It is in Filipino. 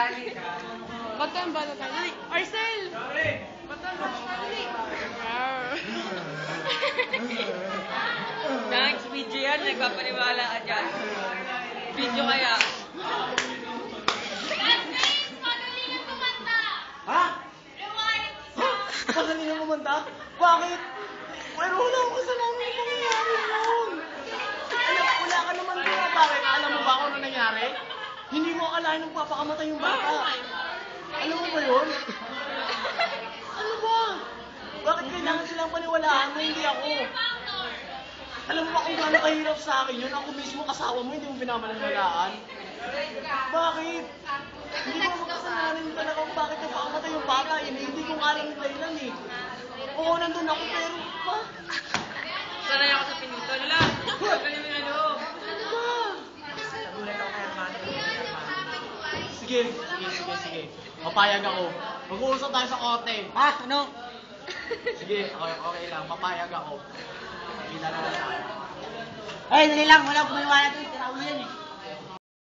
Baton, baton. Dali. Arcel! Baton, baton. Dali. Thanks, video yan. Nagpapaniwala ka dyan. Video kaya. Ha? Magaling ang kumanta? Bakit? Pero wala akong kasalanan yung nangyayari yun. Wala ka naman doon. Bakit? Alam mo ba kung ano nangyari? Hindi mo akalain nung papakamatay yung bata. Alam mo ba yun? Ano ba? Bakit kailangan silang paniwalaan mo, hindi ako? Alam mo ba kung gaano kahirap sa akin yun? Ako mismo asawa mo, hindi mo pinamaniwalaan. Bakit? Hindi ko makasalanan talaga kung bakit napakamatay yung bata. Hindi ko nga lang dahilan eh. Oo, nandun ako pero pa. Sanay ako sa pinuto nila. Galing mo na loob. Ano ba? Nagulat ako kay Armando. Sige. Papayag ako. Mag-uusap tayo sa korte. Ha? Ano? Sige, okay lang. Papayag ako. Kita na lang tayo. Ay, dali lang. Wala akong maniwala doon. Tira ulo yan eh.